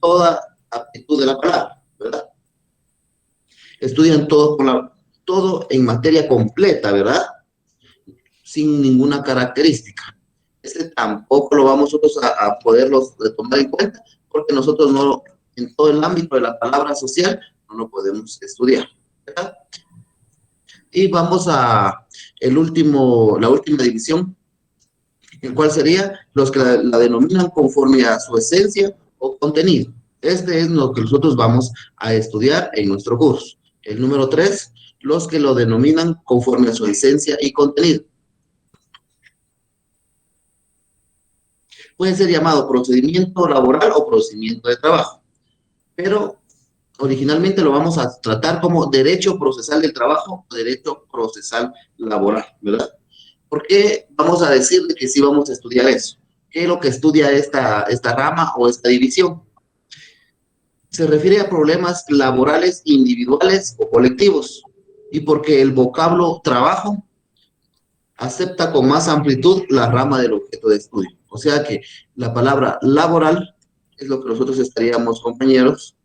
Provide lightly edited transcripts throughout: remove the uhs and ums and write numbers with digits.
toda aptitud de la palabra, ¿verdad? Estudian todo, todo en materia completa, ¿verdad? Sin ninguna característica. Ese tampoco lo vamos nosotros a poderlos tomar en cuenta, porque nosotros no, en todo el ámbito de la palabra social, no lo podemos estudiar, ¿verdad? Y vamos a la última división, el cual sería los que la denominan conforme a su esencia o contenido. Este es lo que nosotros vamos a estudiar en nuestro curso. El número 3, los que lo denominan conforme a su esencia y contenido. Puede ser llamado procedimiento laboral o procedimiento de trabajo, pero originalmente lo vamos a tratar como derecho procesal del trabajo o derecho procesal laboral, ¿verdad? ¿Por qué vamos a decirle que sí vamos a estudiar eso? ¿Qué es lo que estudia esta rama o esta división? Se refiere a problemas laborales individuales o colectivos, y porque el vocablo trabajo acepta con más amplitud la rama del objeto de estudio. O sea que la palabra laboral es lo que nosotros estaríamos, compañeros,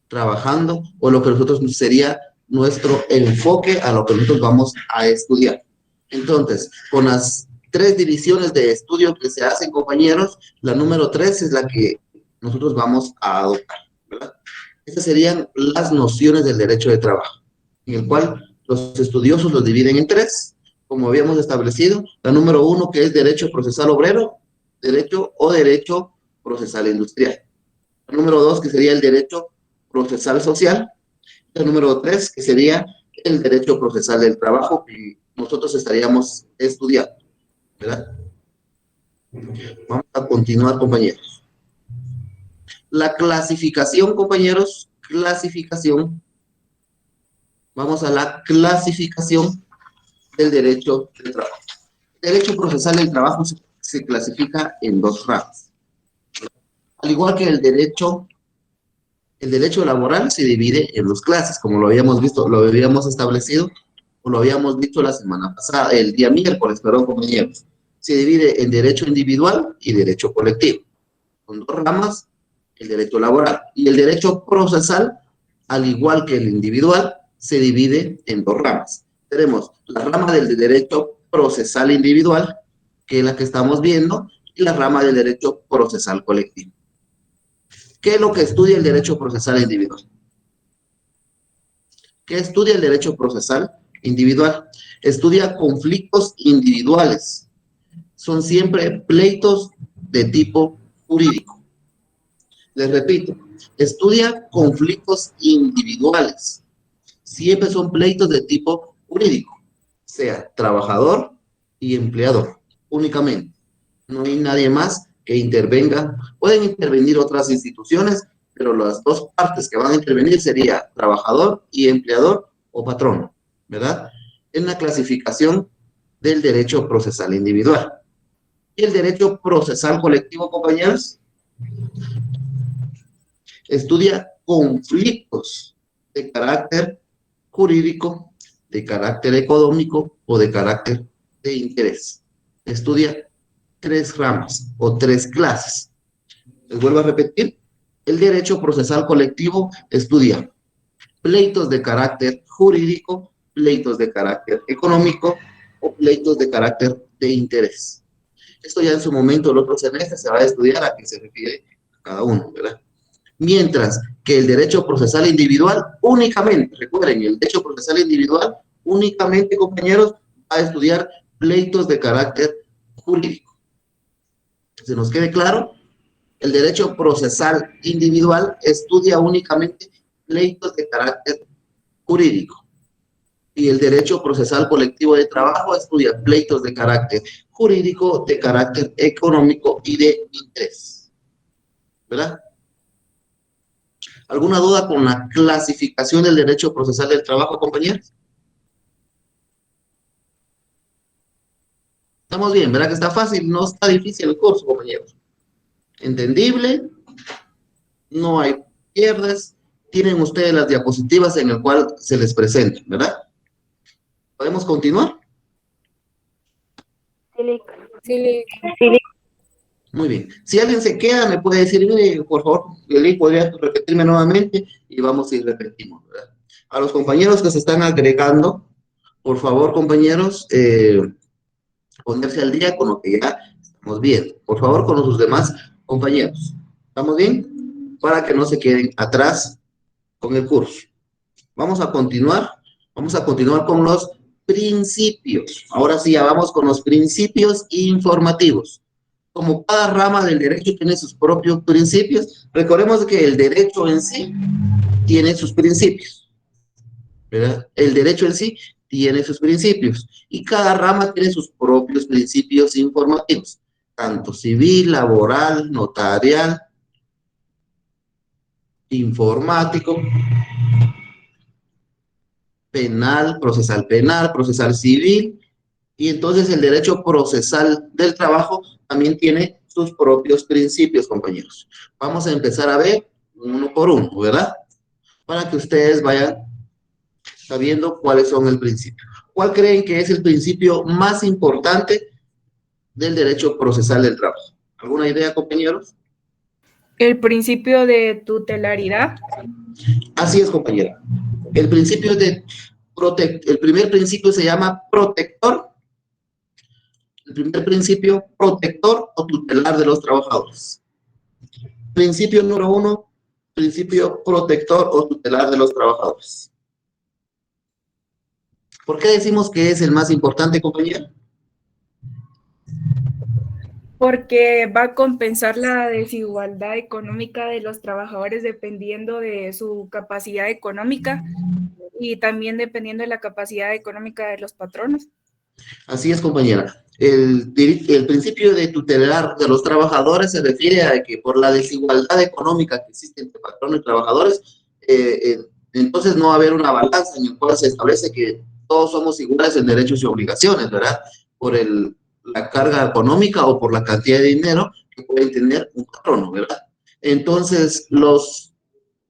trabajando, o lo que nosotros sería nuestro enfoque a lo que nosotros vamos a estudiar. Entonces, con las 3 divisiones de estudio que se hacen, compañeros, la número 3 es la que nosotros vamos a adoptar, ¿verdad? Estas serían las nociones del derecho de trabajo, en el cual los estudiosos los dividen en 3, como habíamos establecido. La número 1, que es derecho procesal obrero, derecho procesal industrial. La número 2, que sería el derecho procesal social. El número 3, que sería el derecho procesal del trabajo, que nosotros estaríamos estudiando, ¿verdad? Vamos a continuar, compañeros. La clasificación, compañeros, vamos a la clasificación del derecho del trabajo. El derecho procesal del trabajo se clasifica en 2 ramas. Al igual que el derecho laboral se divide en 2 clases, como lo habíamos visto, lo habíamos establecido, o lo habíamos dicho la semana pasada, el día miércoles, perdón, compañeros. Se divide en derecho individual y derecho colectivo. Con 2 ramas, el derecho laboral. Y el derecho procesal, al igual que el individual, se divide en 2 ramas. Tenemos la rama del derecho procesal individual, que es la que estamos viendo, y la rama del derecho procesal colectivo. ¿Qué es lo que estudia el derecho procesal individual? ¿Qué estudia el derecho procesal individual? Estudia conflictos individuales. Son siempre pleitos de tipo jurídico. Les repito, estudia conflictos individuales. Siempre son pleitos de tipo jurídico, sea trabajador y empleador, únicamente. No hay nadie más que intervenga. Pueden intervenir otras instituciones, pero las 2 partes que van a intervenir sería trabajador y empleador o patrono, ¿verdad? En la clasificación del derecho procesal individual. Y el derecho procesal colectivo, compañeros, estudia conflictos de carácter jurídico, de carácter económico o de carácter de interés. Estudia 3 ramas o 3 clases. Les vuelvo a repetir, el derecho procesal colectivo estudia pleitos de carácter jurídico, pleitos de carácter económico o pleitos de carácter de interés. Esto ya en su momento, el otro semestre, se va a estudiar a qué se refiere cada uno, ¿verdad? Mientras que el derecho procesal individual únicamente, recuerden, el derecho procesal individual únicamente, compañeros, va a estudiar pleitos de carácter jurídico. ¿Se nos quede claro? El derecho procesal individual estudia únicamente pleitos de carácter jurídico. Y el derecho procesal colectivo de trabajo estudia pleitos de carácter jurídico, de carácter económico y de interés. ¿Verdad? ¿Alguna duda con la clasificación del derecho procesal del trabajo, compañeros? Estamos bien, ¿verdad que está fácil? No está difícil el curso, compañeros. Entendible, no hay pierdes. Tienen ustedes las diapositivas en el cual se les presenta, ¿verdad? ¿Podemos continuar? Sí, Sí, sí. Muy bien. Si alguien se queda, me puede decir, mire, por favor, Lili, ¿podría repetirme nuevamente? Y vamos a ir repetimos, ¿verdad? A los compañeros que se están agregando, por favor, compañeros, ponerse al día con lo que ya estamos viendo. Por favor, con los demás compañeros. ¿Estamos bien? Para que no se queden atrás con el curso. Vamos a continuar. Vamos a continuar con los principios. Ahora sí, ya vamos con los principios informativos. Como cada rama del derecho tiene sus propios principios, recordemos que el derecho en sí tiene sus principios, ¿verdad? El derecho en sí tiene sus principios y cada rama tiene sus propios principios informativos, tanto civil, laboral, notarial, informático, penal, procesal civil, y entonces el derecho procesal del trabajo también tiene sus propios principios, compañeros. Vamos a empezar a ver uno por uno, ¿verdad? Para que ustedes vayan sabiendo cuáles son el principio. ¿Cuál creen que es el principio más importante del derecho procesal del trabajo? ¿Alguna idea, compañeros? El principio de tutelaridad. Así es, compañera. El principio de el primer principio se llama protector. El primer principio, protector o tutelar de los trabajadores. Principio número uno, principio protector o tutelar de los trabajadores. ¿Por qué decimos que es el más importante, compañera? Porque va a compensar la desigualdad económica de los trabajadores dependiendo de su capacidad económica y también dependiendo de la capacidad económica de los patronos. Así es, compañera. El principio de tutelar de los trabajadores se refiere a que por la desigualdad económica que existe entre patronos y trabajadores, entonces no va a haber una balanza en el cual se establece que todos somos iguales en derechos y obligaciones, ¿verdad? Por la carga económica o por la cantidad de dinero que puede tener un patrono, ¿verdad? Entonces, los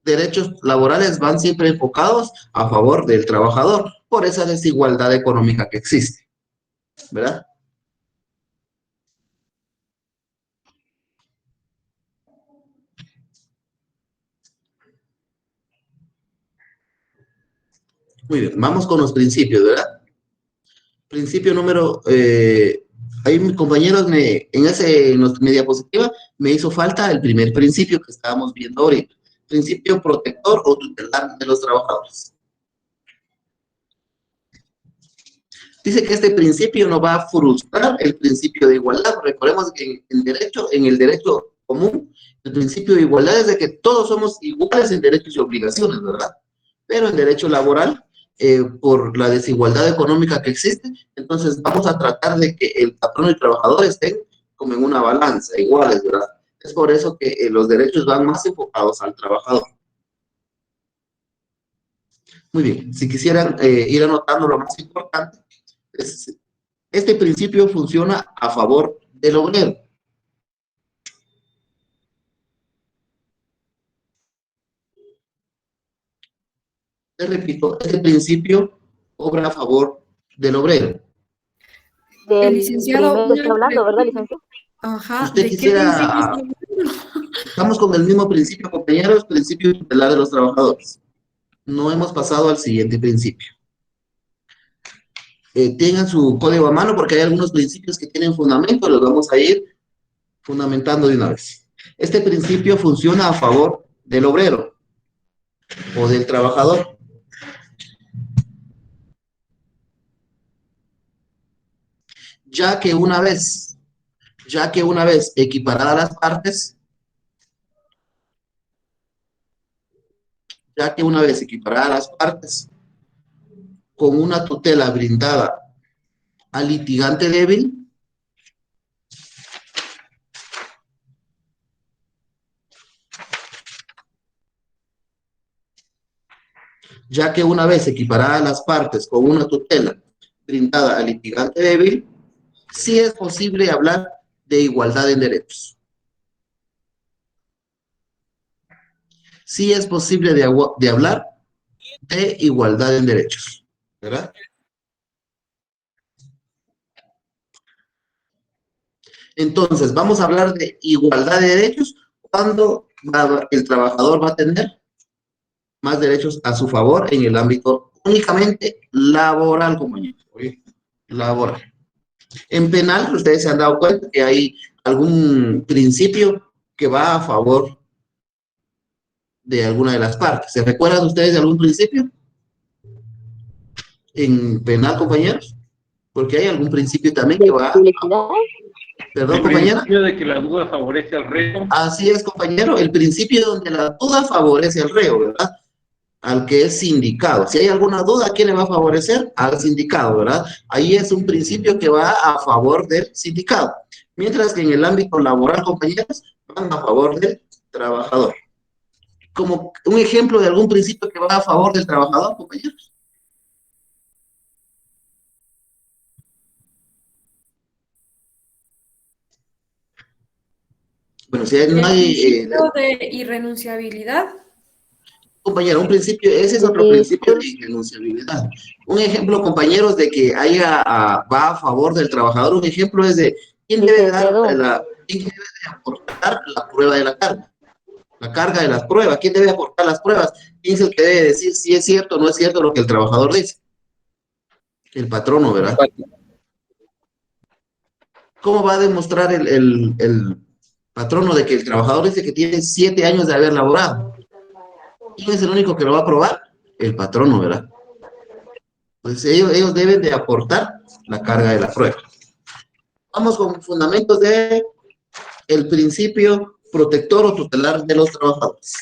derechos laborales van siempre enfocados a favor del trabajador por esa desigualdad económica que existe, ¿verdad? Muy bien, vamos con los principios, ¿verdad? Principio número, ahí mis compañeros en mi diapositiva me hizo falta el primer principio que estábamos viendo ahorita. Principio protector o tutelar de los trabajadores. Dice que este principio no va a frustrar el principio de igualdad. Recordemos que en el derecho común, el principio de igualdad es de que todos somos iguales en derechos y obligaciones, ¿verdad? Pero en derecho laboral, por la desigualdad económica que existe, entonces vamos a tratar de que el patrón y el trabajador estén como en una balanza, iguales, ¿verdad? Es por eso que los derechos van más enfocados al trabajador. Muy bien, si quisieran ir anotando lo más importante, es, este principio funciona a favor del obrero. Te repito, este principio obra a favor del obrero. El Del licenciado, primero una está hablando, ¿verdad, pregunta. licenciado? Ajá, Usted ¿de qué principio está quisiera, hablando? estamos con el mismo principio, compañeros, principio tutelar de los trabajadores. No hemos pasado al siguiente principio. Tengan su código a mano porque hay algunos principios que tienen fundamento, los vamos a ir fundamentando de una vez. Este principio funciona a favor del obrero o del trabajador, ya que una vez, equiparadas las partes, ya que una vez equiparadas las partes con una tutela brindada al litigante débil, ya que una vez equiparadas las partes con una tutela brindada al litigante débil, sí es posible hablar de igualdad en derechos. Sí es posible de hablar de igualdad en derechos, ¿verdad? Entonces, vamos a hablar de igualdad de derechos cuando el trabajador va a tener más derechos a su favor en el ámbito únicamente laboral, compañeros. Laboral. En penal, ustedes se han dado cuenta que hay algún principio que va a favor de alguna de las partes. ¿Se recuerdan ustedes de algún principio en penal, compañeros? Porque hay algún principio también que ¿De va... publicidad? Perdón, El compañera. principio de que la duda favorece al reo. Así es, compañero. El principio donde la duda favorece al reo, ¿verdad? Al que es sindicado. Si hay alguna duda, ¿a quién le va a favorecer? Al sindicado, ¿verdad? Ahí es un principio que va a favor del sindicado. Mientras que en el ámbito laboral, compañeros, van a favor del trabajador. Como un ejemplo de algún principio que va a favor del trabajador, compañeros. Bueno, si no El hay... principio de irrenunciabilidad. compañero, un principio, ese es otro principio de irrenunciabilidad. Un ejemplo, compañeros, de que va a favor del trabajador, un ejemplo es de quién debe quién debe de aportar la prueba de la carga de las pruebas, quién debe aportar las pruebas, quién es el que debe decir si es cierto o no es cierto lo que el trabajador dice. El patrono, ¿verdad? ¿Cómo va a demostrar el patrono de que el trabajador dice que tiene 7 años de haber laborado? ¿Quién es el único que lo va a probar? El patrono, ¿verdad? Pues ellos deben de aportar la carga de la prueba. Vamos con fundamentos de el principio protector o tutelar de los trabajadores.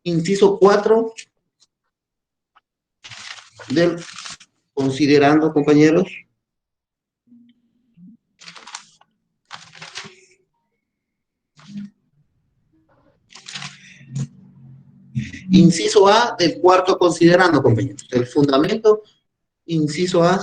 Inciso 4 del considerando, compañeros. Inciso A del cuarto considerando, compañeros. El fundamento, inciso A.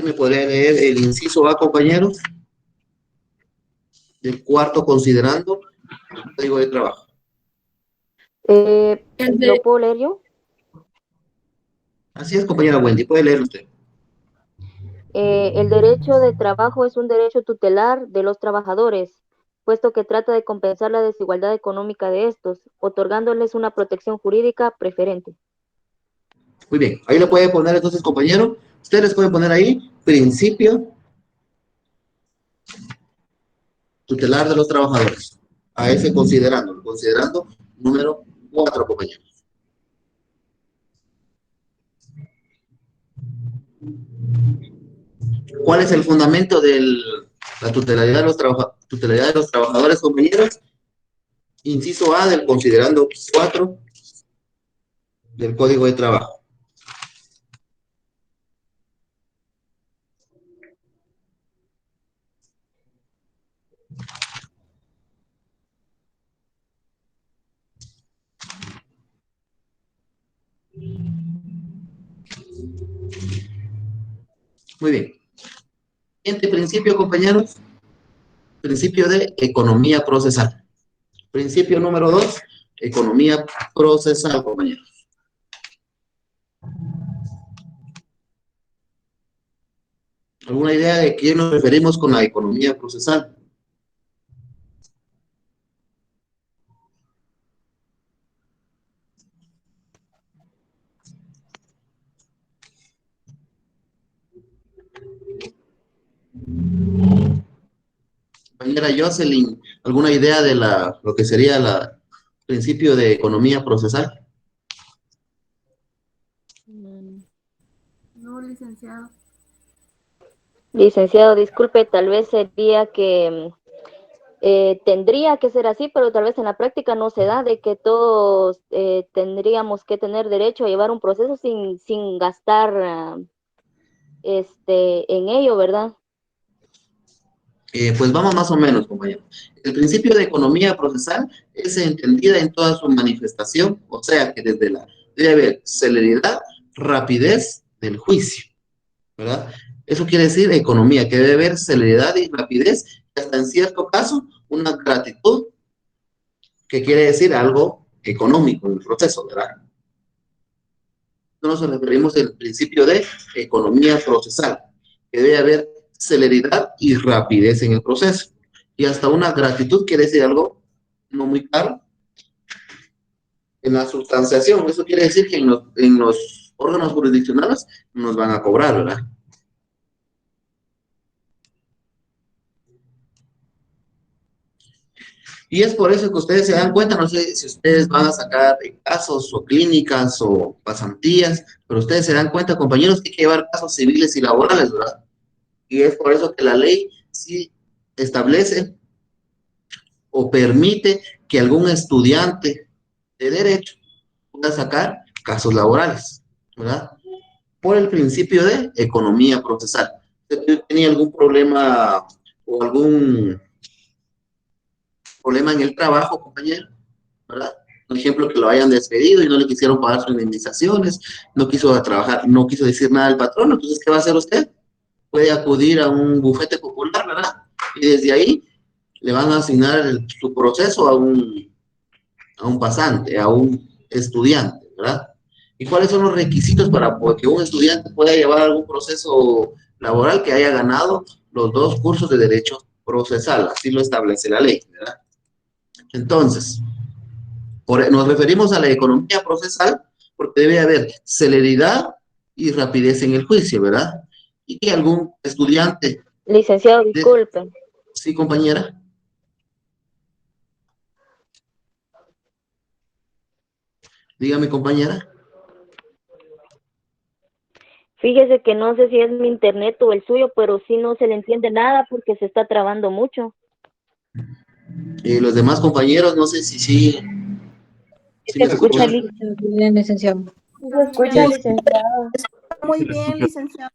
¿Me podría leer el inciso A, compañeros? Del cuarto considerando el código de trabajo. ¿Lo puedo leer yo? Así es, compañera Wendy, puede leer usted. El derecho de trabajo es un derecho tutelar de los trabajadores, puesto que trata de compensar la desigualdad económica de estos, otorgándoles una protección jurídica preferente. Muy bien, ahí le puede poner entonces, compañero. Ustedes pueden poner ahí principio tutelar de los trabajadores. A ese considerando número 4, compañeros. ¿Cuál es el fundamento de la tutelaridad de los trabajadores, compañeros? Inciso A del considerando 4 del Código de Trabajo. Muy bien. Siguiente principio, compañeros. Principio de economía procesal. Principio número 2, economía procesal, compañeros. ¿Alguna idea de qué nos referimos con la economía procesal? Compañera Jocelyn, ¿alguna idea de lo que sería el principio de economía procesal? No, licenciado. Licenciado, disculpe, tal vez sería que tendría que ser así, pero tal vez en la práctica no se da, de que todos tendríamos que tener derecho a llevar un proceso sin gastar en ello, ¿verdad? Pues vamos más o menos, compañero. El principio de economía procesal es entendida en toda su manifestación, o sea que debe haber celeridad, rapidez del juicio. ¿verdad? Eso quiere decir economía, que debe haber celeridad y rapidez, y hasta en cierto caso, una gratitud, que quiere decir algo económico en el proceso, ¿verdad? Nos referimos al principio de economía procesal, que debe haber celeridad y rapidez en el proceso. Y hasta una gratitud quiere decir algo no muy caro en la sustanciación. Eso quiere decir que en los órganos jurisdiccionales nos van a cobrar, ¿verdad? Y es por eso que ustedes se dan cuenta, no sé si ustedes van a sacar casos o clínicas o pasantías, pero ustedes se dan cuenta, compañeros, que hay que llevar casos civiles y laborales, ¿verdad? Y es por eso que la ley sí establece o permite que algún estudiante de derecho pueda sacar casos laborales, ¿verdad? Por el principio de economía procesal. ¿Usted tenía algún problema o algún problema en el trabajo, compañero? ¿Verdad? Por ejemplo, que lo hayan despedido y no le quisieron pagar sus indemnizaciones, no quiso trabajar, no quiso decir nada al patrón, entonces, ¿qué va a hacer usted? Puede acudir a un bufete popular, ¿verdad? Y desde ahí le van a asignar su proceso a un pasante, a un estudiante, ¿verdad? ¿Y cuáles son los requisitos para que un estudiante pueda llevar algún proceso laboral que haya ganado los 2 cursos de derecho procesal? Así lo establece la ley, ¿verdad? Entonces, nos referimos a la economía procesal porque debe haber celeridad y rapidez en el juicio, ¿verdad? Y que algún estudiante, Licenciado, disculpe. sí, compañera, dígame, compañera. Fíjese que no sé si es mi internet o el suyo, pero sí no se le entiende nada porque se está trabando mucho. Los demás compañeros, no sé si Se me escucha escuchan. bien, licenciado. Se escucha, licenciado. Muy bien, licenciado.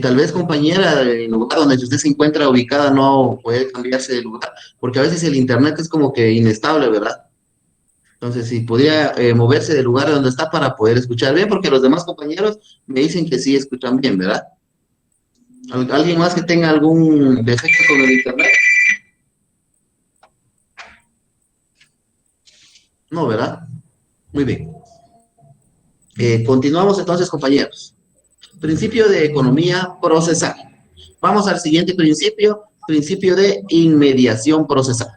Tal vez, compañera, el lugar donde usted se encuentra ubicada no puede cambiarse de lugar, porque a veces el internet es como que inestable, ¿verdad? Entonces, si podría moverse del lugar donde está para poder escuchar bien, porque los demás compañeros me dicen que sí escuchan bien, ¿verdad? ¿Alguien más que tenga algún defecto con el internet? No, ¿verdad? Muy bien. Continuamos entonces, compañeros. Principio de economía procesal. Vamos al siguiente principio, principio de inmediación procesal.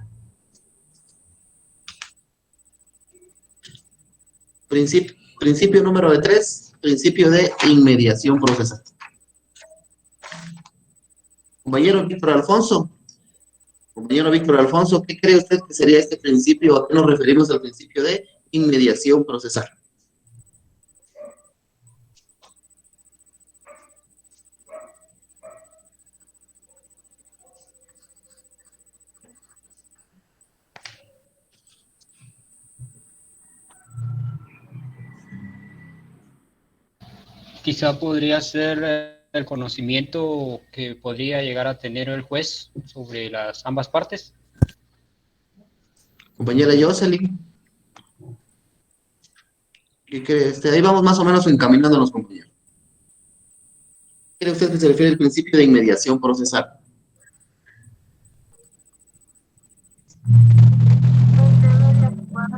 Principio número 3, principio de inmediación procesal. Compañero Víctor Alfonso, ¿qué cree usted que sería este principio? ¿A qué nos referimos al principio de inmediación procesal? Quizá podría ser el conocimiento que podría llegar a tener el juez sobre las ambas partes. Compañera Jocelyn, ¿qué cree usted? Ahí vamos más o menos encaminándonos, compañero. ¿Qué cree usted que se refiere al principio de inmediación procesal? Debe de actuar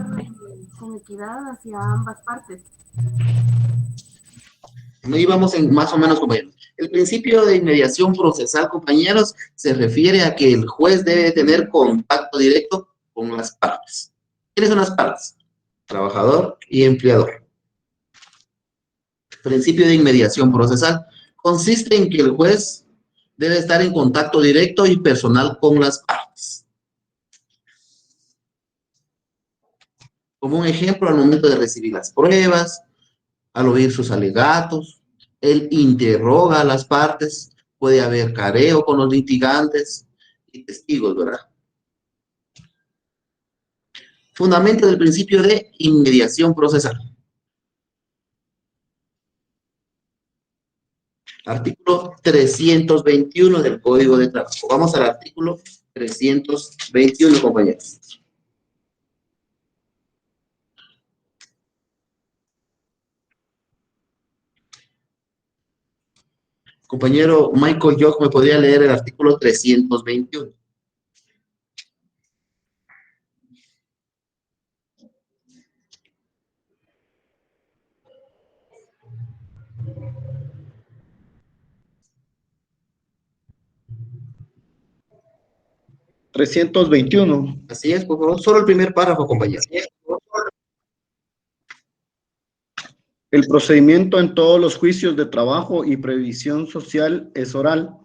con equidad hacia ambas partes. Ahí vamos en más o menos, compañeros. El principio de inmediación procesal, compañeros, se refiere a que el juez debe tener contacto directo con las partes. ¿Quiénes son las partes? Trabajador y empleador. Principio de inmediación procesal consiste en que el juez debe estar en contacto directo y personal con las partes. Como un ejemplo, al momento de recibir las pruebas, al oír sus alegatos, él interroga a las partes, puede haber careo con los litigantes y testigos, ¿verdad? Fundamento del principio de inmediación procesal. Artículo 321 del Código de Trabajo. Vamos al artículo 321, compañeros. Compañero Michael York, ¿me podría leer el artículo 321? ¿321? Así es, por favor, solo el primer párrafo, compañero. El procedimiento en todos los juicios de trabajo y previsión social es oral,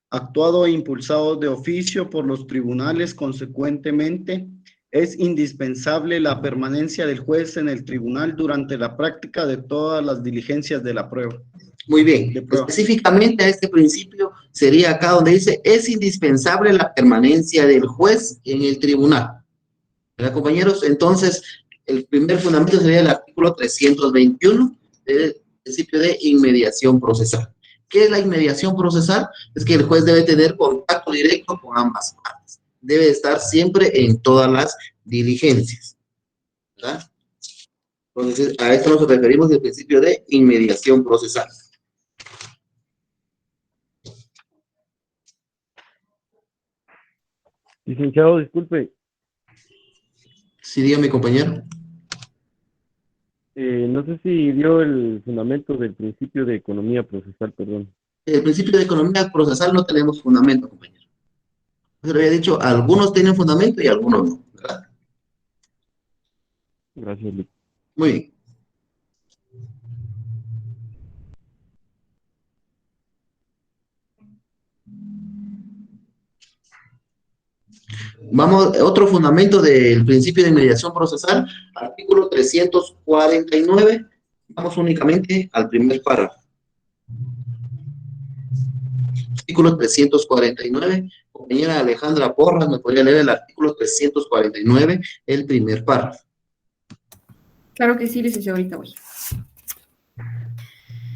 actuado e impulsado de oficio por los tribunales. Consecuentemente, es indispensable la permanencia del juez en el tribunal durante la práctica de todas las diligencias de la prueba. Muy bien, De prueba. específicamente a este principio sería acá donde dice, es indispensable la permanencia del juez en el tribunal. ¿Verdad, compañeros? Entonces, el primer fundamento sería el artículo 321 del principio de inmediación procesal. ¿Qué es la inmediación procesal? Es que el juez debe tener contacto directo con ambas partes. Debe estar siempre en todas las diligencias. ¿Verdad? Entonces, a esto nos referimos del principio de inmediación procesal. Licenciado, disculpe, Sí, dígame, compañero. no sé si vio el fundamento del principio de economía procesal, perdón. El principio de economía procesal no tenemos fundamento, compañero. Yo le había dicho, algunos tienen fundamento y algunos no, ¿verdad? Gracias, Luis. Muy bien. Vamos, otro fundamento del principio de inmediación procesal, artículo 349. Vamos únicamente al primer párrafo. Artículo 349. Compañera Alejandra Porras, ¿me podría leer el artículo 349, el primer párrafo? Claro que sí, licenciado, ahorita voy.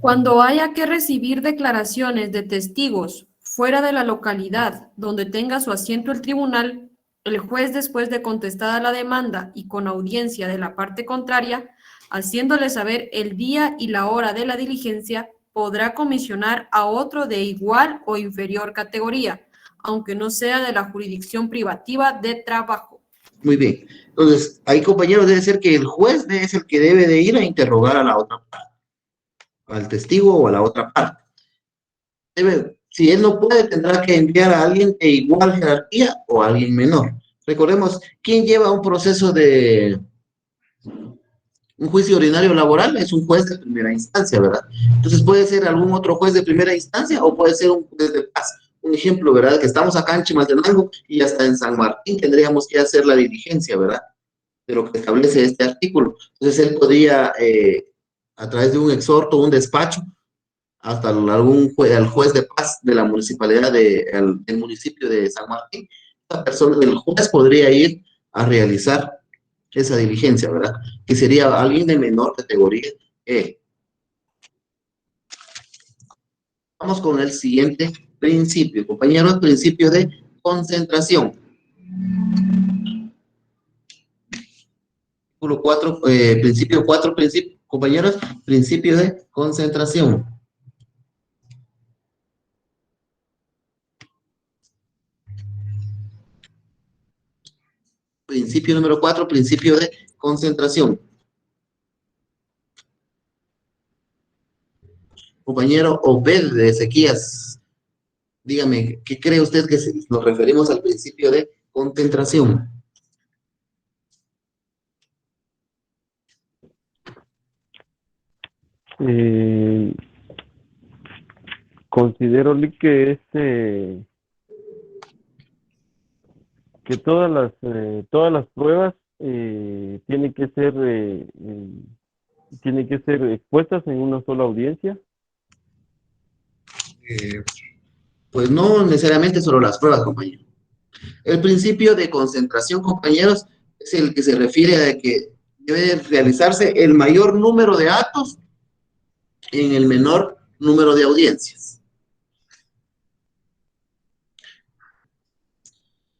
Cuando haya que recibir declaraciones de testigos fuera de la localidad donde tenga su asiento el tribunal, el juez, después de contestada la demanda y con audiencia de la parte contraria, haciéndole saber el día y la hora de la diligencia, podrá comisionar a otro de igual o inferior categoría, aunque no sea de la jurisdicción privativa de trabajo. Muy bien. Entonces, ahí, compañeros, debe ser que el juez es el que debe de ir a interrogar a la otra parte, al testigo o a la otra parte. Si él no puede, tendrá que enviar a alguien de igual jerarquía o a alguien menor. Recordemos, ¿quién lleva un proceso de un juicio ordinario laboral? Es un juez de primera instancia, ¿verdad? Entonces puede ser algún otro juez de primera instancia o puede ser un juez de paz. Un ejemplo, ¿verdad? Que estamos acá en Chimaltenango y hasta en San Martín tendríamos que hacer la diligencia, ¿verdad? De lo que establece este artículo. Entonces él podría, a través de un exhorto, un despacho, hasta al juez de paz de la municipalidad del municipio de San Martín, esta persona, el juez podría ir a realizar esa diligencia, ¿verdad? Que sería alguien de menor categoría E. Vamos con el siguiente principio, compañeros, principio de concentración. Artículo 4, principio 4, compañeros, principio de concentración. Principio número 4, principio de concentración. Compañero Obed de Ezequías, dígame, ¿qué cree usted que nos referimos al principio de concentración? Considero, Luis, que es que todas las pruebas tienen que ser expuestas en una sola audiencia. Pues no necesariamente solo las pruebas, compañero. El principio de concentración, compañeros, es el que se refiere a que debe realizarse el mayor número de actos en el menor número de audiencias.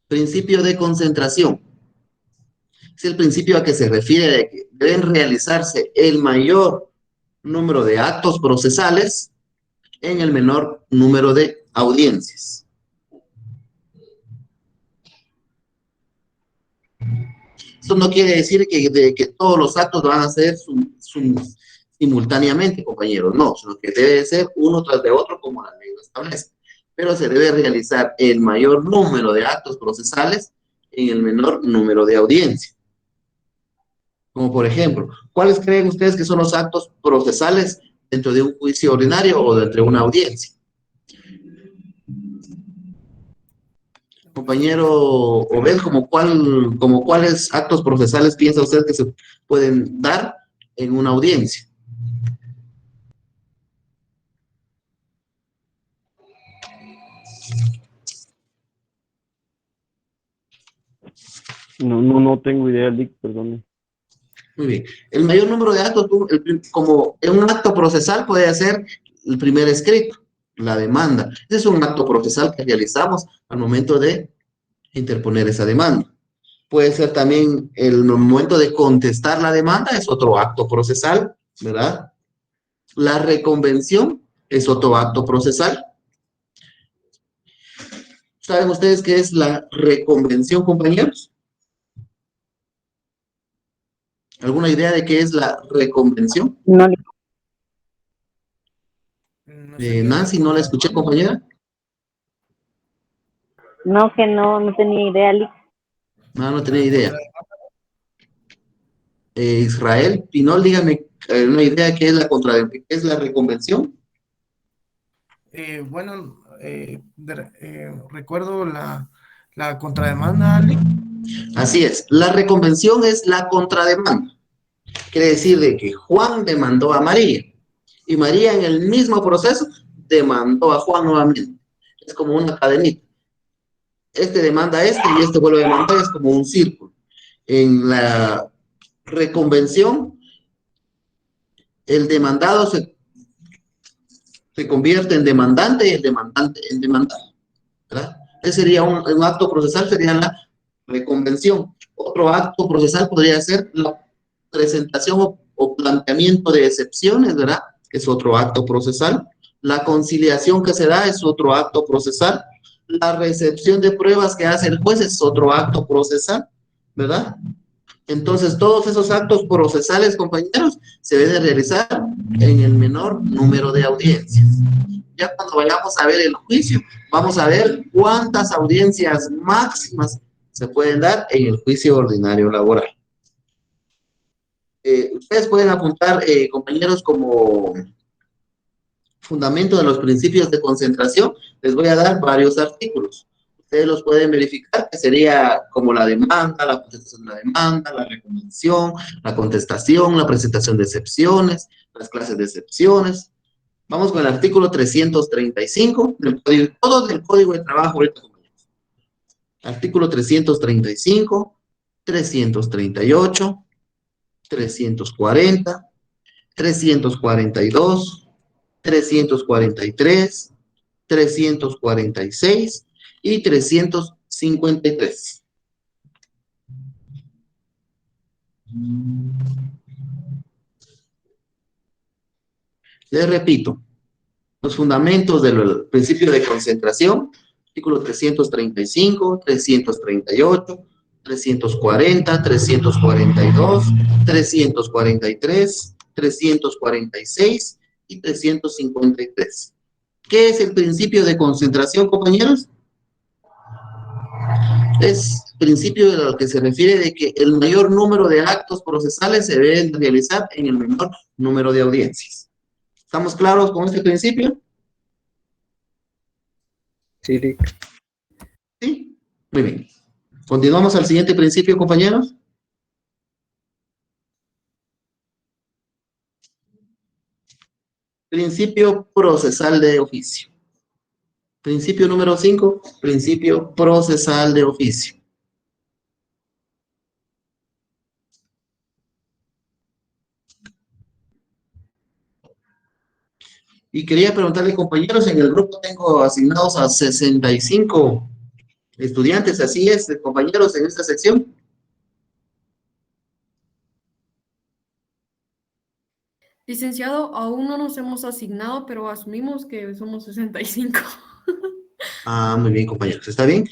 Principio de concentración. Es el principio a que se refiere de que deben realizarse el mayor número de actos procesales en el menor número de audiencias. Esto no quiere decir que todos los actos van a ser simultáneamente, compañeros, no, sino que debe ser uno tras de otro como la ley lo establece. Pero se debe realizar el mayor número de actos procesales en el menor número de audiencias. Como por ejemplo, ¿cuáles creen ustedes que son los actos procesales dentro de un juicio ordinario o dentro de una audiencia? Compañero Obed, ¿como cuáles actos procesales piensa usted que se pueden dar en una audiencia? No tengo idea, Lick, perdón. Muy bien. El mayor número de actos, como en un acto procesal puede ser el primer escrito, la demanda. Ese es un acto procesal que realizamos al momento de interponer esa demanda. Puede ser también el momento de contestar la demanda, es otro acto procesal, ¿verdad? La reconvención es otro acto procesal. ¿Saben ustedes qué es la reconvención, compañeros? ¿Alguna idea de qué es la reconvención? No, Nancy, ¿no la escuché, compañera? no tenía idea, Lick. No tenía idea. Israel, Pinol, dígame una idea de qué es qué es la reconvención. Recuerdo la contrademanda, Lick. Así es, la reconvención es la contrademanda. Quiere decir de que Juan demandó a María y María en el mismo proceso demandó a Juan nuevamente. Es como una cadenita. Este demanda a este y este vuelve a demandar, es como un círculo. En la reconvención, el demandado se convierte en demandante y el demandante en demandado, ¿verdad? Ese sería un acto procesal, sería la reconvención. Otro acto procesal podría ser la presentación o planteamiento de excepciones, ¿verdad? Es otro acto procesal. La conciliación que se da es otro acto procesal. La recepción de pruebas que hace el juez es otro acto procesal, ¿verdad? Entonces, todos esos actos procesales, compañeros, se deben realizar en el menor número de audiencias. Ya cuando vayamos a ver el juicio, vamos a ver cuántas audiencias máximas se pueden dar en el juicio ordinario laboral. Ustedes pueden apuntar, compañeros, como fundamento de los principios de concentración, les voy a dar varios artículos. Ustedes los pueden verificar, que sería como la demanda, la contestación de la demanda, la reconvención, la contestación, la presentación de excepciones, las clases de excepciones. Vamos con el artículo 335 del código, todo del Código de Trabajo ahorita, compañeros. Artículo 335, 338, 340, 342, 343, 346 y 353. Les repito, los fundamentos del principio de concentración, artículo 335, 338, 340, 342, 343, 346 y 353. ¿Qué es el principio de concentración, compañeros? Es principio de lo que se refiere de que el mayor número de actos procesales se deben realizar en el menor número de audiencias. ¿Estamos claros con este principio? Sí, Lick. Sí, muy bien. Continuamos al siguiente principio, compañeros. Principio procesal de oficio. Principio número 5, principio procesal de oficio. Y quería preguntarle, compañeros, en el grupo tengo asignados a 65 estudiantes, así es, compañeros, en esta sección. Licenciado, aún no nos hemos asignado, pero asumimos que somos 65. Ah, muy bien, compañeros. ¿Está bien?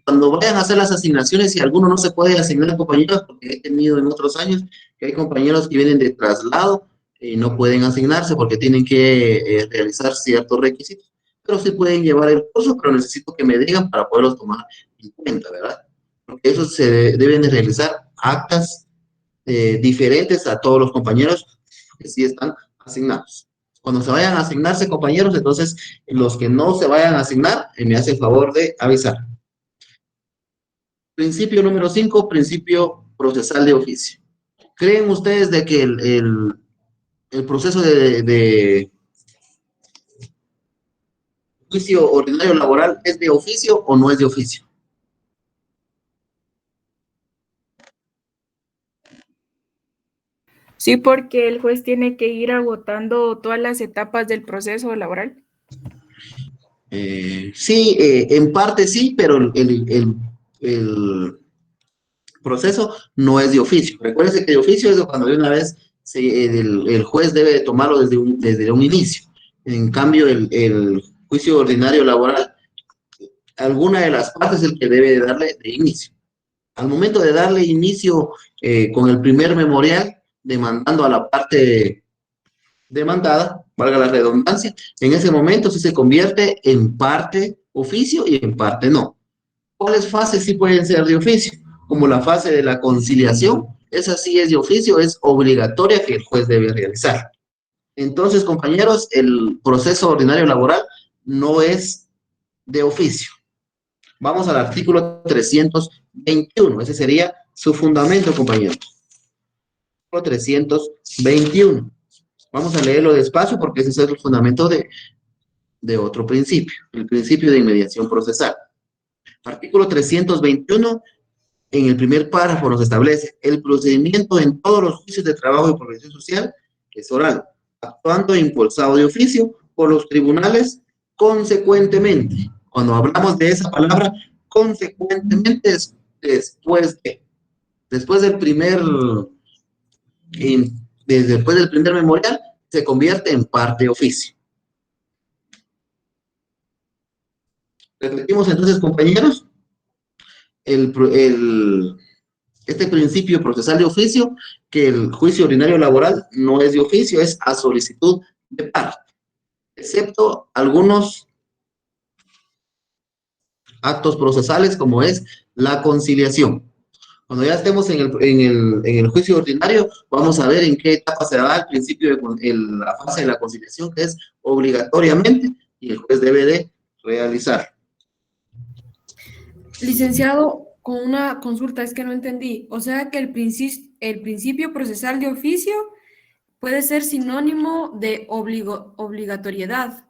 Cuando vayan a hacer las asignaciones, si alguno no se puede asignar, compañeros, porque he tenido en otros años que hay compañeros que vienen de traslado y no pueden asignarse porque tienen que realizar ciertos requisitos. Pero sí pueden llevar el curso, pero necesito que me digan para poderlos tomar en cuenta, ¿verdad? Porque eso deben de realizar actas diferentes a todos los compañeros que sí están asignados. Cuando se vayan a asignarse, compañeros, entonces los que no se vayan a asignar, me hace el favor de avisar. Principio número 5, principio procesal de oficio. ¿Creen ustedes de que el proceso de juicio ordinario laboral es de oficio o no es de oficio? Sí, porque el juez tiene que ir agotando todas las etapas del proceso laboral. Sí, en parte sí, pero el proceso no es de oficio. Recuérdense que de oficio es cuando de una vez el juez debe de tomarlo desde un inicio. En cambio, el juicio ordinario laboral, alguna de las partes es el que debe de darle de inicio. Al momento de darle inicio con el primer memorial, demandando a la parte demandada, valga la redundancia, en ese momento sí se convierte en parte oficio y en parte no. ¿Cuáles fases sí pueden ser de oficio? Como la fase de la conciliación, esa sí es de oficio, es obligatoria que el juez debe realizar. Entonces, compañeros, el proceso ordinario laboral no es de oficio. Vamos al artículo 321, ese sería su fundamento, compañeros. 321. Vamos a leerlo despacio porque ese es el fundamento de otro principio, el principio de inmediación procesal. Artículo 321, en el primer párrafo nos establece el procedimiento en todos los juicios de trabajo y protección social es oral, actuando impulsado de oficio por los tribunales consecuentemente. Cuando hablamos de esa palabra, consecuentemente es después del primer después del primer memorial, se convierte en parte oficio. Repetimos entonces, compañeros, este principio procesal de oficio, que el juicio ordinario laboral no es de oficio, es a solicitud de parte, excepto algunos actos procesales como es la conciliación. Cuando ya estemos en el juicio ordinario, vamos a ver en qué etapa se da el principio de la fase de la conciliación, que es obligatoriamente, y el juez debe de realizar. Licenciado, con una consulta, es que no entendí. O sea que el principio procesal de oficio puede ser sinónimo de obligatoriedad.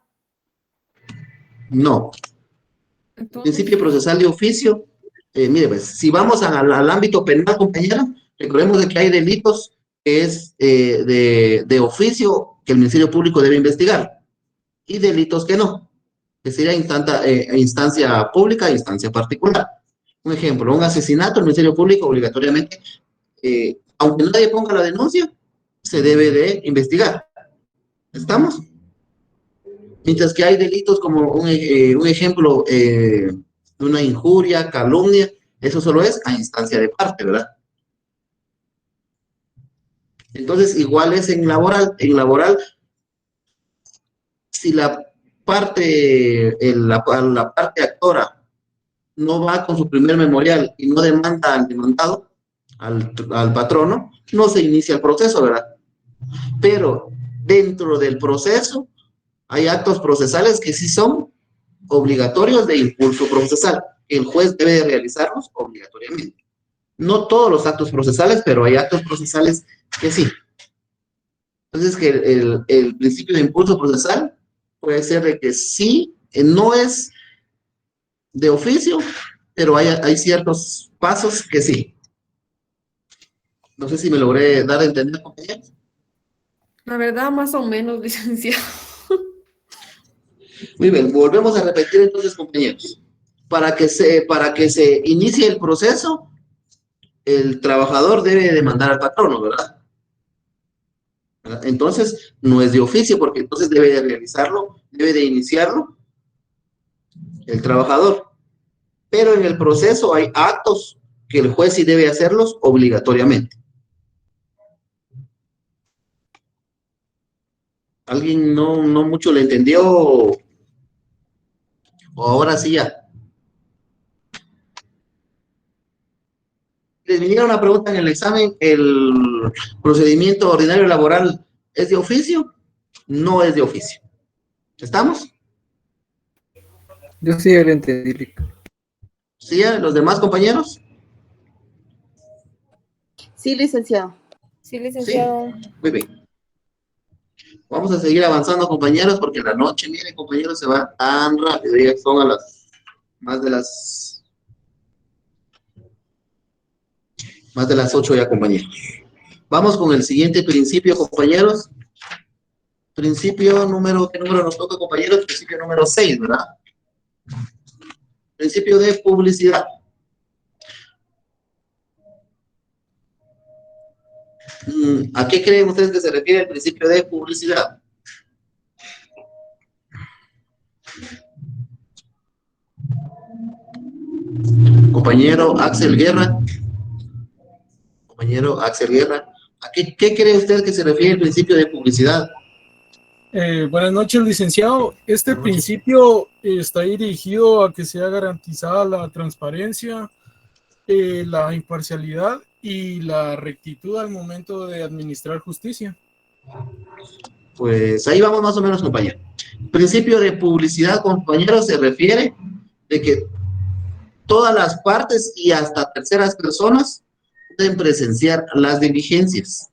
No. Entonces, Principio procesal de oficio, mire, pues, si vamos al ámbito penal, compañero, recordemos de que hay delitos que es de oficio que el Ministerio Público debe investigar, y delitos que no, que sería instancia pública e instancia particular. Un ejemplo, un asesinato, el Ministerio Público obligatoriamente, aunque nadie ponga la denuncia, se debe de investigar. ¿Estamos? Mientras que hay delitos como un ejemplo, una injuria, calumnia, eso solo es a instancia de parte, ¿verdad? Entonces, igual es en laboral. En laboral, si la parte actora no va con su primer memorial y no demanda al demandado, al patrono, no se inicia el proceso, ¿verdad? Pero dentro del proceso hay actos procesales que sí son obligatorios de impulso procesal. El juez debe de realizarlos obligatoriamente. No todos los actos procesales, pero hay actos procesales que sí. Entonces, que el principio de impulso procesal puede ser de que sí, no es de oficio, pero hay ciertos pasos que sí. No sé si me logré dar a entender, compañeros. la verdad, más o menos, licenciado. Muy bien, volvemos a repetir entonces, compañeros. Para que se inicie el proceso, el trabajador debe demandar al patrono, ¿verdad? ¿verdad? Entonces, no es de oficio, porque entonces debe de realizarlo, debe de iniciarlo el trabajador. Pero en el proceso hay actos que el juez sí debe hacerlos obligatoriamente. ¿Alguien no mucho le entendió? O ahora sí ya. Les viniera una pregunta en el examen, ¿el procedimiento ordinario laboral es de oficio? No es de oficio. ¿Estamos? Yo sí ya lo entendí, Lic. ¿Sí? ¿Los demás compañeros? Sí, licenciado. Sí, Sí. licenciado. Muy bien. Vamos a seguir avanzando, compañeros, porque la noche, miren, compañeros, se va tan rápido. Ya son a las más de las 8 ya, compañeros. Vamos con el siguiente principio, compañeros. Principio número, ¿qué número nos toca, compañeros? Principio número 6, ¿verdad? Principio de publicidad. ¿A qué creen ustedes que se refiere el principio de publicidad? Compañero Axel Guerra. Compañero Axel Guerra. ¿A qué cree usted que se refiere el principio de publicidad? Buenas noches, licenciado. Este principio está dirigido a que sea garantizada la transparencia, la imparcialidad y la rectitud al momento de administrar justicia. Pues ahí vamos más o menos, compañero. Principio de publicidad, compañero, se refiere de que todas las partes y hasta terceras personas pueden presenciar las diligencias,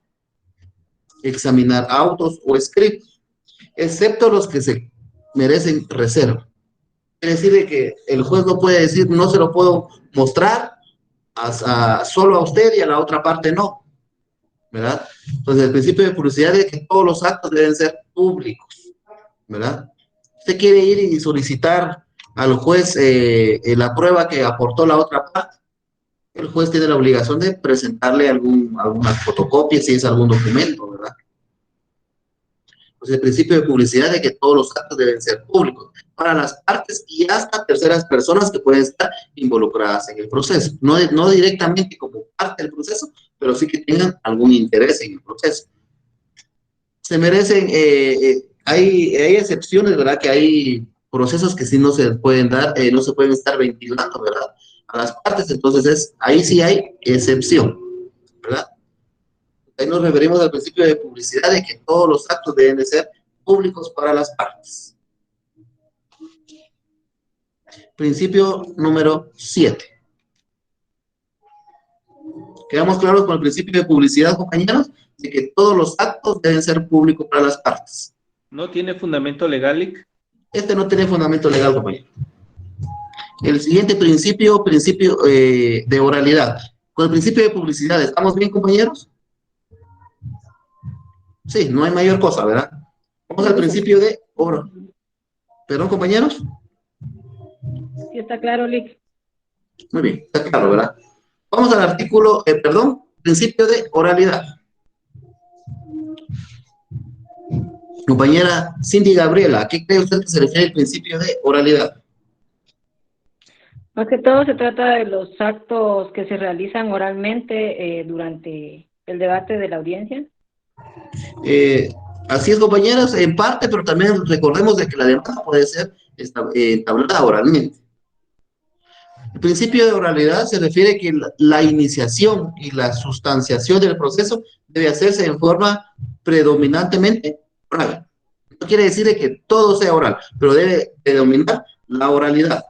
examinar autos o escritos, excepto los que se merecen reserva. Quiere decir de que el juez no puede decir, no se lo puedo mostrar solo a usted y a la otra parte no, ¿verdad? Entonces, el principio de publicidad es que todos los actos deben ser públicos, ¿verdad? Usted quiere ir y solicitar al juez la prueba que aportó la otra parte, el juez tiene la obligación de presentarle alguna fotocopia si es algún documento, ¿verdad? Pues el principio de publicidad es que todos los actos deben ser públicos para las partes y hasta terceras personas que pueden estar involucradas en el proceso. No directamente como parte del proceso, pero sí que tengan algún interés en el proceso. Se merecen, hay excepciones, ¿verdad? Que hay procesos que sí no se pueden dar, no se pueden estar ventilando, ¿verdad? A las partes, entonces ahí sí hay excepción, ¿verdad? Ahí nos referimos al principio de publicidad de que todos los actos deben de ser públicos para las partes. Principio número 7. ¿Quedamos claros con el principio de publicidad, compañeros? De que todos los actos deben ser públicos para las partes. ¿No tiene fundamento legal, Lic? Este no tiene fundamento legal, compañero. El siguiente principio de oralidad. Con el principio de publicidad, ¿estamos bien, compañeros? Sí, no hay mayor cosa, ¿verdad? Vamos al principio de oro. ¿Perdón, compañeros? Sí, está claro, Lic. Muy bien, está claro, ¿verdad? Vamos al artículo, principio de oralidad. Compañera Cindy Gabriela, ¿a qué cree usted que se refiere el principio de oralidad? Más que todo se trata de los actos que se realizan oralmente durante el debate de la audiencia. Así es, compañeros, en parte, pero también recordemos de que la demanda puede ser entablada oralmente. El principio de oralidad se refiere que la iniciación y la sustanciación del proceso debe hacerse en forma predominantemente oral. No quiere decir de que todo sea oral, pero debe predominar la oralidad.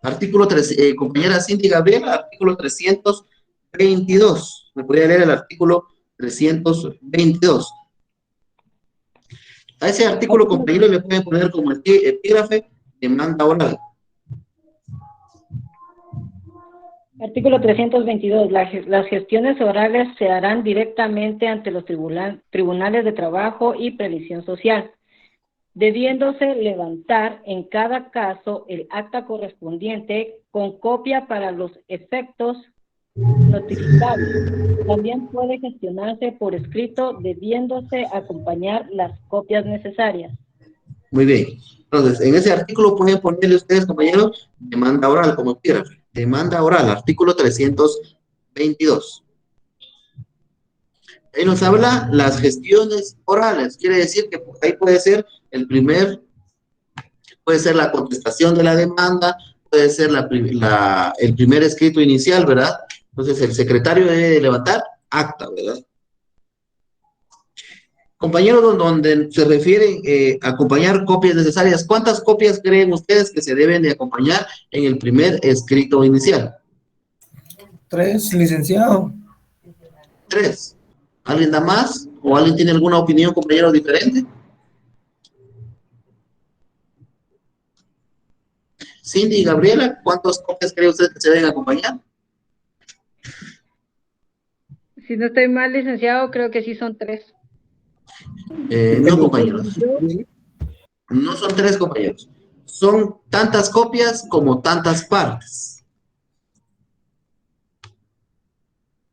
Artículo 3, compañera Cindy Gabriela, artículo 322. ¿Me podría leer el artículo 322? A ese artículo, compañero, le pueden poner como epígrafe demanda oral. Artículo 322. Las gestiones orales se harán directamente ante los tribunales de trabajo y previsión social, debiéndose levantar en cada caso el acta correspondiente con copia para los efectos notificable. También puede gestionarse por escrito, debiéndose acompañar las copias necesarias. Muy bien. Entonces, en ese artículo pueden ponerle ustedes, compañeros, demanda oral, como quieran. Demanda oral, artículo 322. Ahí nos habla las gestiones orales. Quiere decir que ahí puede ser puede ser la contestación de la demanda, puede ser el primer escrito inicial, ¿verdad? Entonces, el secretario debe levantar acta, ¿verdad? Compañeros, donde se refiere a acompañar copias necesarias, ¿cuántas copias creen ustedes que se deben de acompañar en el primer escrito inicial? 3, licenciado. 3. ¿Alguien da más? ¿O alguien tiene alguna opinión, compañero, diferente? Cindy y Gabriela, ¿cuántas copias cree usted que se deben acompañar? Si no estoy mal, licenciado, creo que sí son 3. No, compañeros. No son 3, compañeros. Son tantas copias como tantas partes.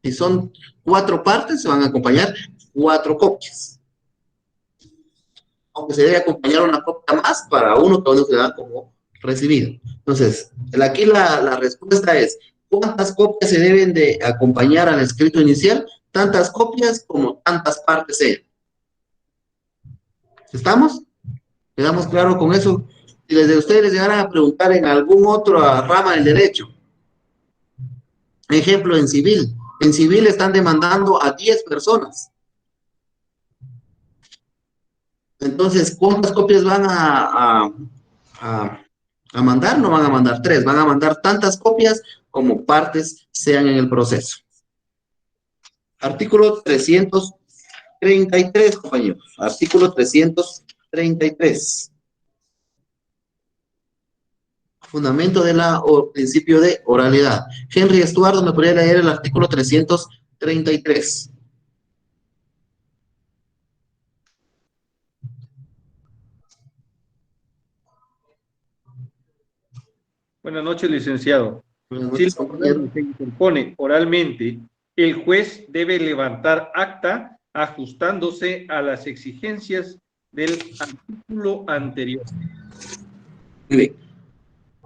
Si son 4 partes, se van a acompañar 4 copias. Aunque se debe acompañar una copia más para uno que uno se da como recibido. Entonces, aquí la respuesta es, ¿cuántas copias se deben de acompañar al escrito inicial? Tantas copias como tantas partes sean. ¿Estamos? ¿Quedamos claro con eso? Si desde ustedes les llegaran a preguntar en algún otro rama del derecho, ejemplo, en civil están demandando a 10 personas. Entonces, ¿cuántas copias van a mandar? No van a mandar 3, van a mandar tantas copias como partes sean en el proceso. Artículo 333, compañeros. Artículo 333. Fundamento de principio de oralidad. Henry Estuardo, ¿me podría leer el artículo 333? Buenas noches, licenciado. Buenas Si noches, la compañero. demanda se interpone oralmente, el juez debe levantar acta ajustándose a las exigencias del artículo anterior. Muy bien.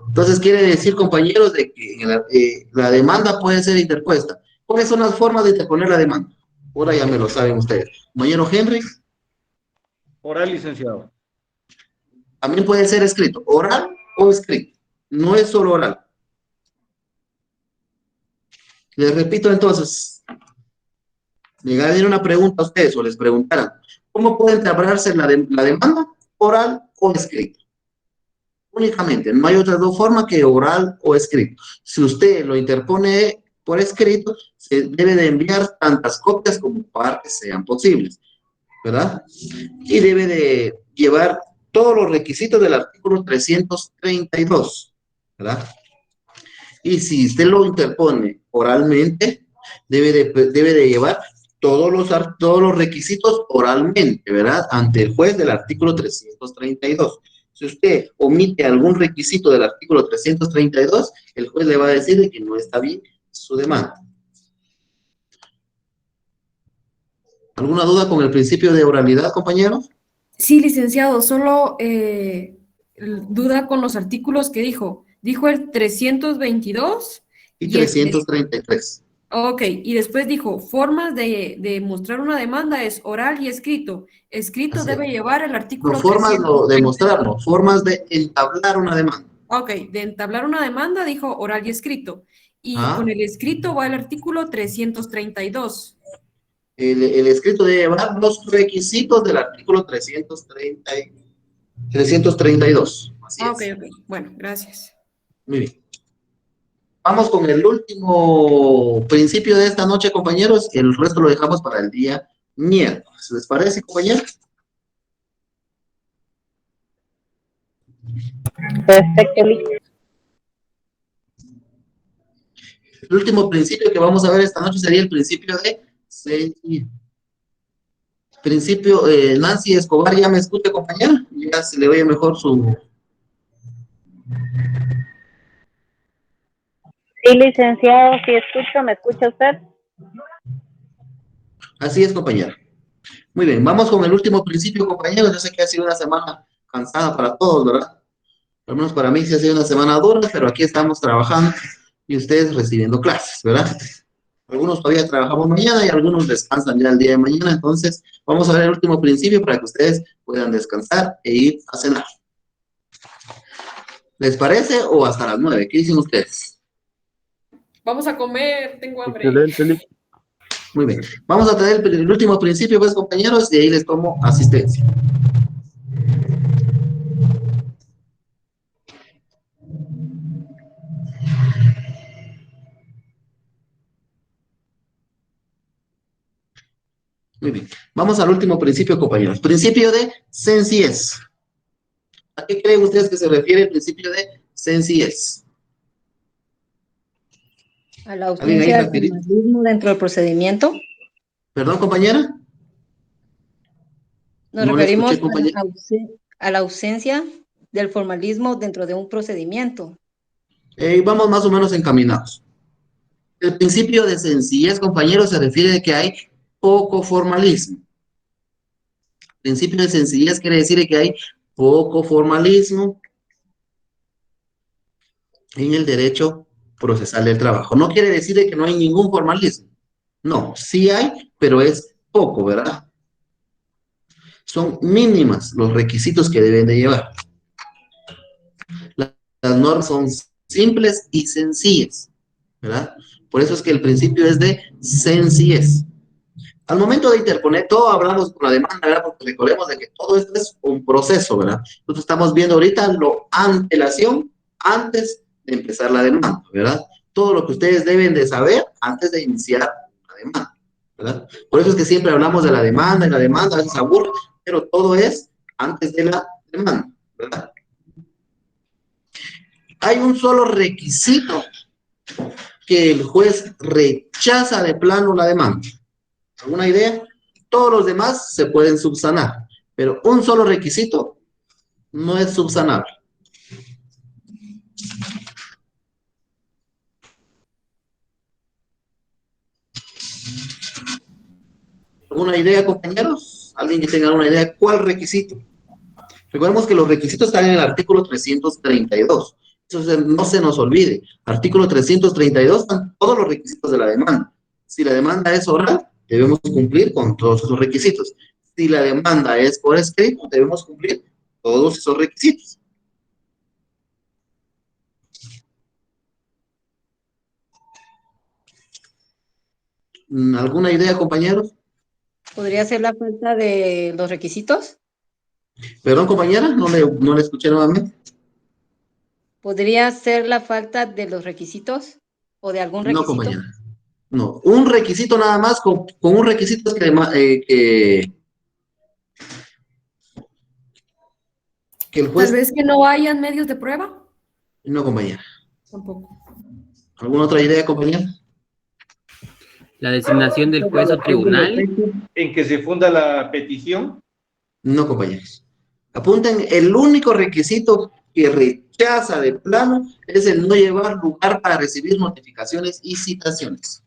Entonces quiere decir, compañeros, de que la demanda puede ser interpuesta. ¿Cuáles son las formas de interponer la demanda? Ahora ya me lo saben ustedes. Compañero Henry, Oral, licenciado. también puede ser escrito, oral o escrito. No es solo oral. Les repito entonces, me va a venir una pregunta a ustedes o les preguntaran, ¿cómo puede entablarse la demanda? Oral o escrito. Únicamente, no hay otras dos formas que oral o escrito. Si usted lo interpone por escrito, se debe de enviar tantas copias como partes sean posibles, ¿verdad? Y debe de llevar todos los requisitos del artículo 332, ¿verdad? Y si usted lo interpone oralmente, debe de llevar todos los requisitos oralmente, ¿verdad? Ante el juez del artículo 332. Si usted omite algún requisito del artículo 332, el juez le va a decir de que no está bien su demanda. ¿Alguna duda con el principio de oralidad, compañeros? Sí, licenciado, solo duda con los artículos que dijo. Dijo el 322 Y 333. Ok, y después dijo, formas de mostrar una demanda es oral y escrito. Escrito Así debe es. llevar el artículo No, formas 332. de mostrarlo, formas de entablar una demanda. Ok, de entablar una demanda dijo oral y escrito. Y con el escrito va el artículo 332. El escrito debe llevar los requisitos del artículo 332. Así Ok, es. ok. Bueno, gracias. Muy bien. Vamos con el último principio de esta noche, compañeros. El resto lo dejamos para el día miércoles. ¿Les parece, compañeros? Perfecto, listo. El último principio que vamos a ver esta noche sería el principio de Nancy Escobar, ¿ya me escucha, compañera? Ya se le oye mejor su... Sí, licenciado, sí escucho, ¿me escucha usted? Así es, compañera. Muy bien, vamos con el último principio, compañeros. Yo sé que ha sido una semana cansada para todos, ¿verdad? Al menos para mí sí ha sido una semana dura, pero aquí estamos trabajando y ustedes recibiendo clases, ¿verdad? Algunos todavía trabajamos mañana y algunos descansan ya el día de mañana. Entonces, vamos a ver el último principio para que ustedes puedan descansar e ir a cenar. ¿Les parece o hasta las 9? ¿Qué dicen ustedes? Vamos a comer, tengo hambre. Excelente, Lic. Muy bien. Vamos a traer el último principio, pues, compañeros, y ahí les tomo asistencia. Muy bien. Vamos al último principio, compañeros. Principio de sencillez. ¿A qué creen ustedes que se refiere el principio de sencillez? A la ¿Alguien ahí ausencia del rapidito? formalismo dentro del procedimiento. ¿Perdón, compañera? Nos No le referimos escuché, compañera. a la ausencia del formalismo dentro de un procedimiento. Vamos más o menos encaminados. El principio de sencillez, compañeros, se refiere a que hay poco formalismo. El principio de sencillez quiere decir que hay poco formalismo en el derecho procesal del trabajo. No quiere decir que no hay ningún formalismo. No, sí hay, pero es poco, ¿verdad? Son mínimas los requisitos que deben de llevar. Las normas son simples y sencillas, ¿verdad? Por eso es que el principio es de sencillez. Al momento de interponer, todo hablamos con la demanda, ¿verdad? Porque recordemos de que todo esto es un proceso, ¿verdad? Nosotros estamos viendo ahorita la antelación antes de empezar la demanda, ¿verdad? Todo lo que ustedes deben de saber antes de iniciar la demanda, ¿verdad? Por eso es que siempre hablamos de la demanda, y la demanda a veces aburre, pero todo es antes de la demanda, ¿verdad? Hay un solo requisito que el juez rechaza de plano la demanda. ¿Alguna idea? Todos los demás se pueden subsanar, pero un solo requisito no es subsanable. ¿Alguna idea, compañeros? ¿Alguien que tenga alguna idea? ¿Cuál requisito? Recordemos que los requisitos están en el artículo 332. Eso no se nos olvide. Artículo 332 están todos los requisitos de la demanda. Si la demanda es oral, debemos cumplir con todos esos requisitos. Si la demanda es por escrito, debemos cumplir todos esos requisitos. ¿Alguna idea, compañeros? ¿Podría ser la falta de los requisitos? Perdón, compañera, no le escuché nuevamente. ¿Podría ser la falta de los requisitos o de algún No, requisito? compañera. No, un requisito nada más, con un requisito es que el juez... Tal vez que no hayan medios de prueba. No, compañera. Tampoco. ¿Alguna otra idea, compañera? La designación del juez o tribunal. ¿En que se funda la petición? No, compañeros. Apunten, el único requisito que rechaza de plano es el no llevar lugar para recibir notificaciones y citaciones.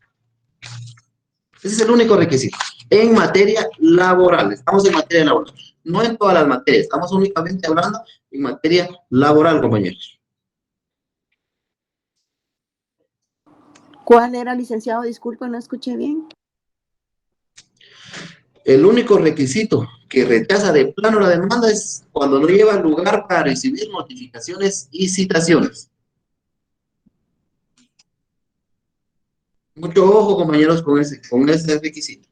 Ese es el único requisito. En materia laboral, estamos en materia laboral. No en todas las materias, estamos únicamente hablando en materia laboral, compañeros. ¿Cuál era, licenciado? Disculpe, no escuché bien. El único requisito que rechaza de plano la demanda es cuando no lleva lugar para recibir notificaciones y citaciones. Mucho ojo, compañeros, con ese requisito.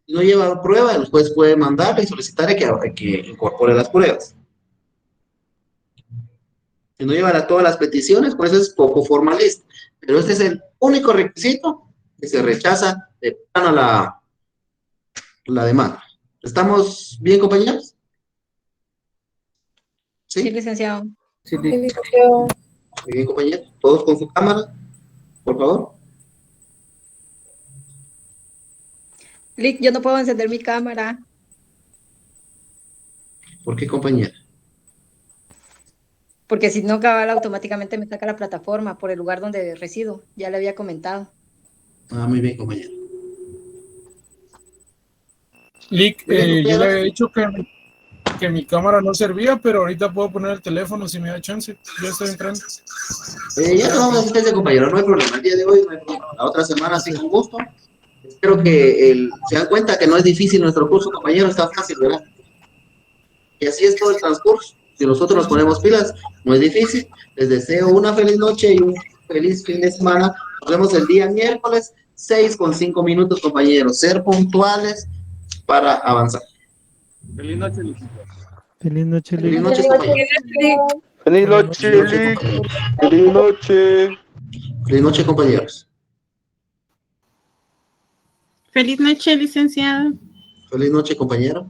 Si no lleva prueba, el juez puede mandarle y solicitarle que incorpore las pruebas. Si no lleva todas las peticiones, pues es poco formalista. Pero este es el único requisito que se rechaza de plano la demanda. ¿Estamos bien, compañeros? ¿Sí? Sí, licenciado. Sí, licenciado. Muy bien, compañeros. Todos con su cámara, por favor. Lick, yo no puedo encender mi cámara. ¿Por qué, compañera? Porque si no, cabal, automáticamente me saca la plataforma por el lugar donde resido. Ya le había comentado. Ah, muy bien, compañero. Lick, yo le había dicho que mi cámara no servía, pero ahorita puedo poner el teléfono si me da chance. Ya estoy entrando. Ya tomamos asistencia, compañero, no hay problema. El día de hoy no hay problema. La otra semana sí, con gusto. Espero que se dan cuenta que no es difícil nuestro curso, compañero, está fácil, ¿verdad? Y así es todo el transcurso. Si nosotros nos ponemos pilas, no es difícil. Les deseo una feliz noche y un feliz fin de semana. Nos vemos el día miércoles, 6:05, compañeros. Ser puntuales para avanzar. Feliz noche, licenciado. Feliz noche, Feliz Lick. noche, compañeros. Feliz noche, Lick. Feliz noche. Feliz noche, compañeros. Feliz noche, licenciado. Feliz noche, compañero.